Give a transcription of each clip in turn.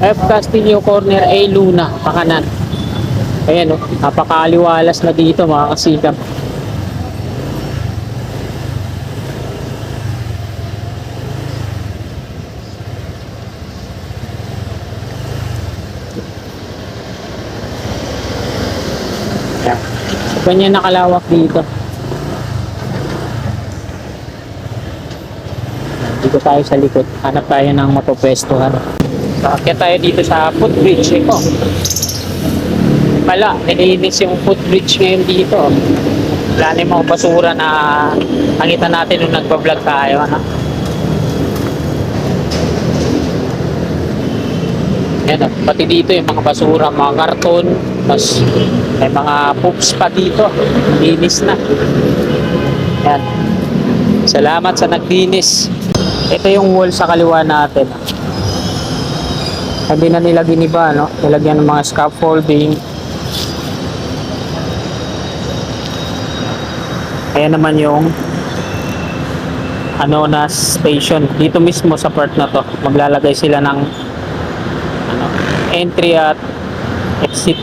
F. Castillo Corner A. Luna, pakanan. Ayan o, napakaaliwalas na dito mga kasikap. Ayan. Ganyan nakalawak dito. Dito tayo sa likod. Hanap tayo ng mapopwestuhan. So, akyat tayo dito sa footbridge. Ito. Pala, nilinis yung footbridge ngayon dito. Wala na yung mga basura na nakita natin nung nagpa-vlog tayo. Ano? Yan, pati dito yung mga basura, mga karton. Tapos may mga poops pa dito. Linis na. Yan. Salamat sa naglinis. Ito yung wall sa kaliwa natin. Hindi na nila giniba, no? Nilagyan ng mga scaffolding. Ayan naman yung na station. Dito mismo sa part na to, maglalagay sila ng entry at exit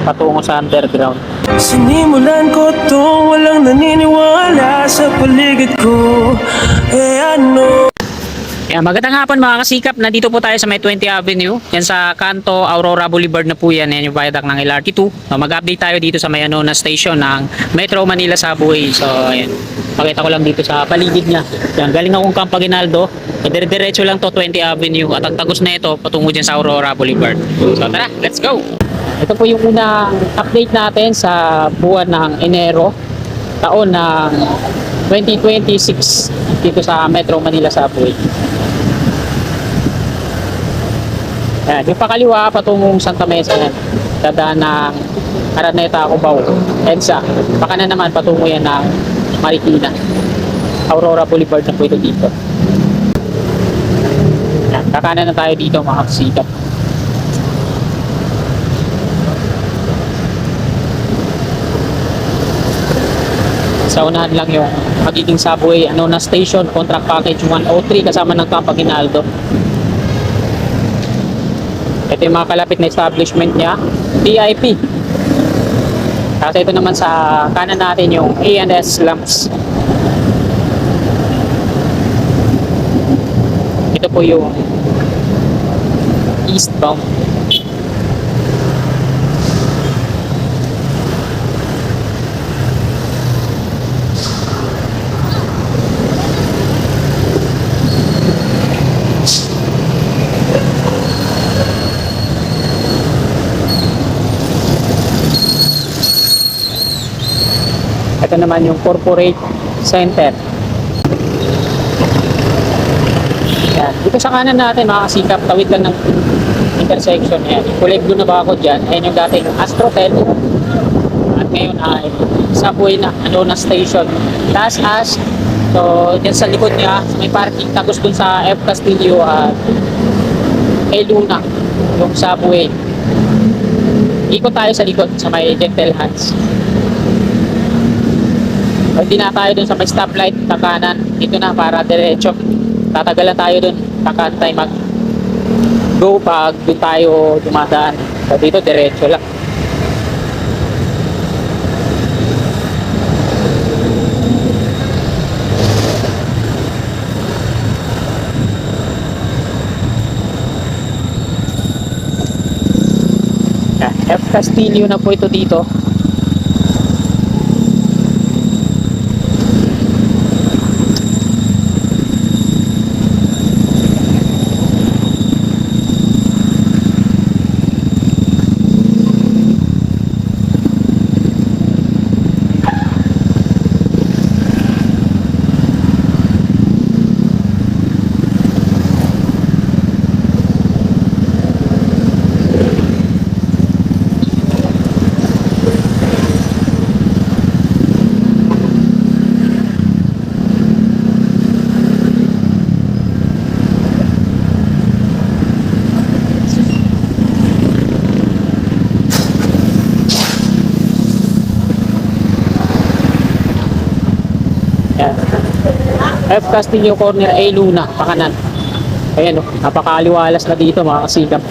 patungo sa underground. Sinimulan ko to, walang naniniwala sa paligid ko. Ano? Magandang hapon mga kasikap. Nandito po tayo sa may 20 Avenue. Yan sa kanto Aurora Boulevard na po yan. Yan yung viaduct ng LRT2. So, mag-update tayo dito sa may na station ng Metro Manila Subway. So ayan. Pakita ko lang dito sa paligid niya. Yan, galing akong Camp Aguinaldo. Dire-diretso lang to 20 Avenue. At ang tagos na ito patungo dyan sa Aurora Boulevard. So tara, let's go! Ito po yung unang update natin sa buwan ng Enero. Taon ng 2026 dito sa Metro Manila Subway. Yan, yung pakaliwa patungong Santa Mesa yan. Dadaan ng Araneta, Cubao, EDSA. Pakanan naman patungo yan ng Marikina. Aurora Boulevard na po ito dito. Yan, kakanan na tayo dito mga kasikap. Sa unahan lang yung magiging subway na station, contract package 103 kasama ng Camp Aguinaldo. Ito yung mga kalapit na establishment niya, VIP. Kasi ito naman sa kanan natin yung A&S Lamps. Ito po yung eastbound. Ito naman yung corporate center. Yan. Dito sa kanan natin mga kasikap, tawid lang ng intersection. Yan. Kulay blue na ba ako dyan? Ayan yung dating Astrotel. At ngayon ay subway na, na station. Taas as. So, dyan sa likod niya, may parking tagos dun sa F. Castillo at A. Luna, yung subway. Ikot tayo sa likod sa may Gentle Hands. Hindi na tayo dun sa may stoplight sa kanan. Dito na para diretso. Tatagalan tayo dun. Kakantay mag go pag dun tayo dumadaan. So dito diretso lang. F. Castillo na po ito dito. F. Castillo Corner A. Luna, pakanan. Ayan, oh, napakaaliwalas na dito mga kasikap.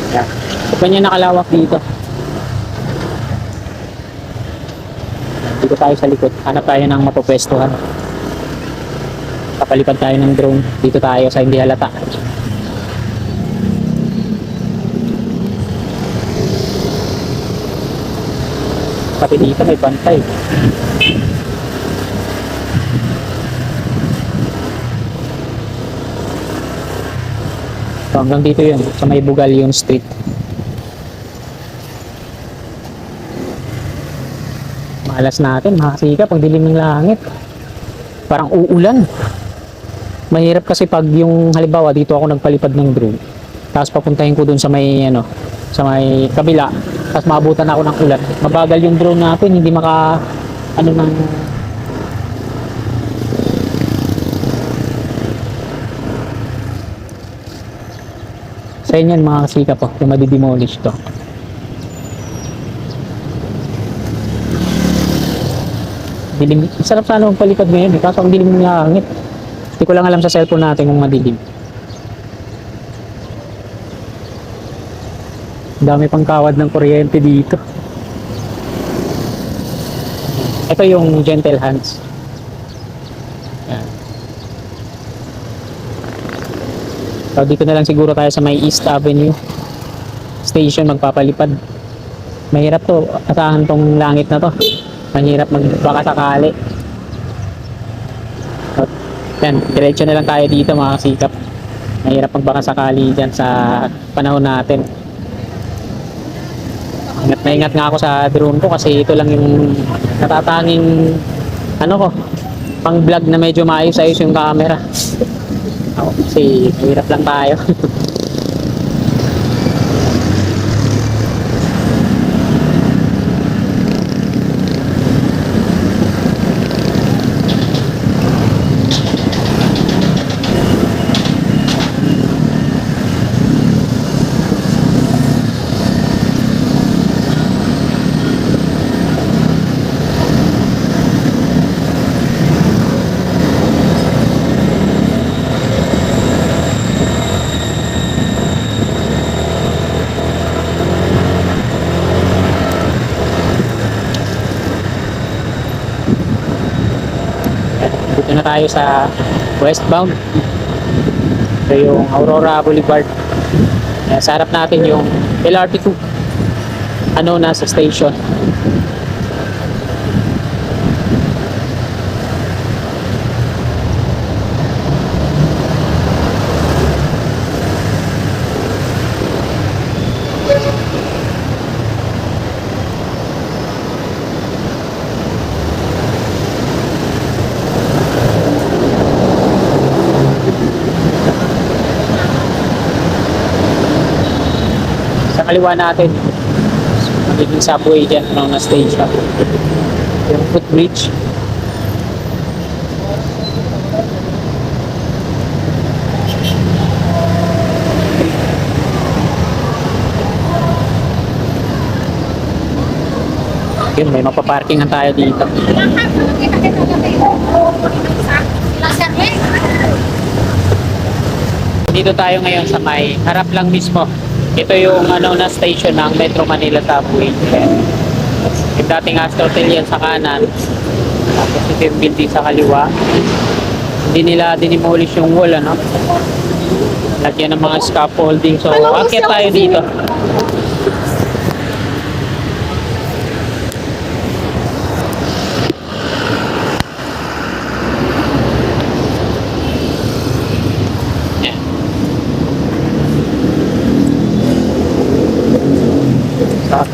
Ayan. So, ganyan nakalawak dito. Dito tayo sa likod. Hanap tayo ng mapopwestuhan. Kapalipad tayo ng drone. Dito tayo sa hindi halata. Pati dito may bantay. So, hanggang dito yun. Sa may Bugalyon Street. Malas natin, makasika pag dilim ng langit. Parang uulan. Mahirap kasi pag yung halimbawa dito ako nagpalipad ng drone. Tapos papuntahin ko dun sa may ano, sa may kabila. Tapos maabutan ako ng ulan. Mabagal yung drone natin, hindi maka ano ng sa inyo mga kasika po, yung madidemolish to. Dilim. Sarap sana magpalipad ngayon eh, kaso ang dilim ng langit. Hindi ko lang alam sa cellphone natin kung madilim. Dami pang kawad ng kuryente dito. Ito yung Gentle Hands. Yan. So dito na lang siguro tayo sa may East Avenue Station magpapalipad. Mahirap to, asahan tong langit na to. Mahirap magbaka sakali. So, yan, diretso na lang tayo dito mga kasikap. Mahirap magbaka sakali dyan sa panahon natin. Ingat na ingat nga ako sa drone ko kasi ito lang yung natatanging ano ko, pang vlog na medyo maayos-ayos yung camera. Kasi mahirap lang tayo. Dito na tayo sa westbound. Ito yung Aurora Boulevard. Sa harap natin yung LRT2. Ano na sa station. Sa kaliwa natin magiging subway dyan na stage na yung footbridge. Yun, may mapaparkingan tayo dito. Dito tayo ngayon sa may harap lang mismo. Ito yung ano na station ng Metro Manila Subway. Yung dating Astor Hotel yan sa kanan. Tapos ito yung building sa kaliwa. Hindi nila dinimolish yung wall, ano? Lagyan ng mga scaffolding. So, akyat tayo dito.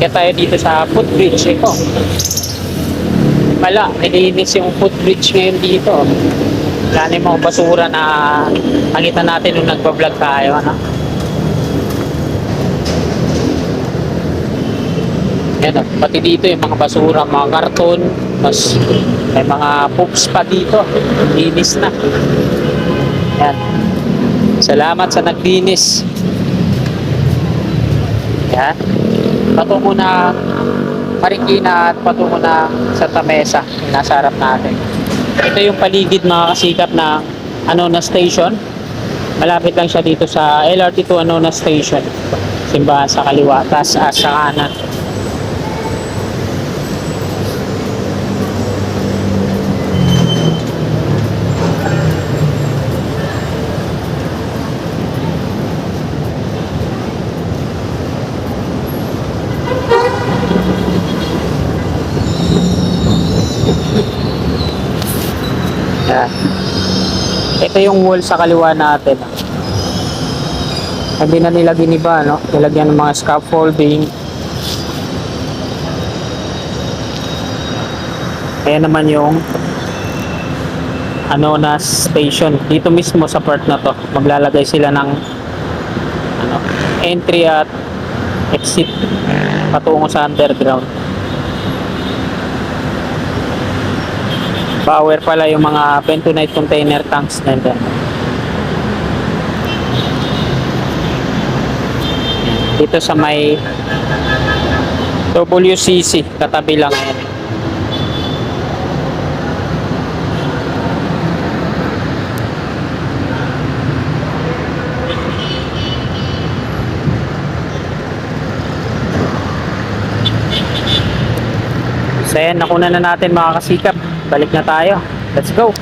Kaya tayo dito sa footbridge. Ito. Wala, nilinis yung footbridge ngayon dito. Wala na yung mga basura na nakita natin nung nagpa-vlog tayo. Ano? Yan, pati dito yung mga basura, mga karton. Mas may mga poops pa dito. Linis na. Yan. Salamat sa naglinis. Yan. patungo na Marikina at patungo na Santa Mesa, yung nasa harap natin. Ito yung paligid mga kasikap na Anona Station. Malapit lang siya dito sa LRT to Anona Station. Simbahan sa kaliwa, tas sa kanan. Yan. Ito yung wall sa kaliwa natin. Hindi na nila giniba, no? Nilagyan ng mga scaffolding. Ayan naman yung Anona Station. Dito mismo sa part na to, maglalagay sila ng entry at exit patungo sa underground. Power pala yung mga bentonite container tanks na dyan. Dito sa may WCC, katabi lang yan. So yan, nakuna na natin mga kasikap. Balik na tayo. Let's go!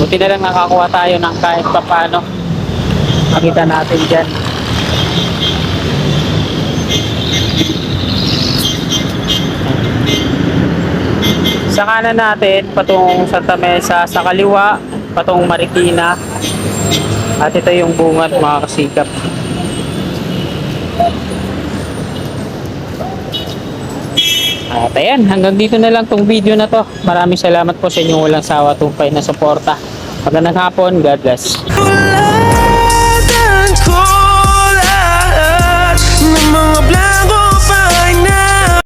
Buti na lang nakakuha tayo ng kahit papano. Makita natin dyan. Sa kanan natin, patungong Santa Mesa. Sa kaliwa, patungong Marikina. At ito yung bungad mga kasikap. At ayan, hanggang dito na lang tong video na to. Maraming salamat po sa inyong walang sawa tumpay na suporta. Magandang hapon, God bless.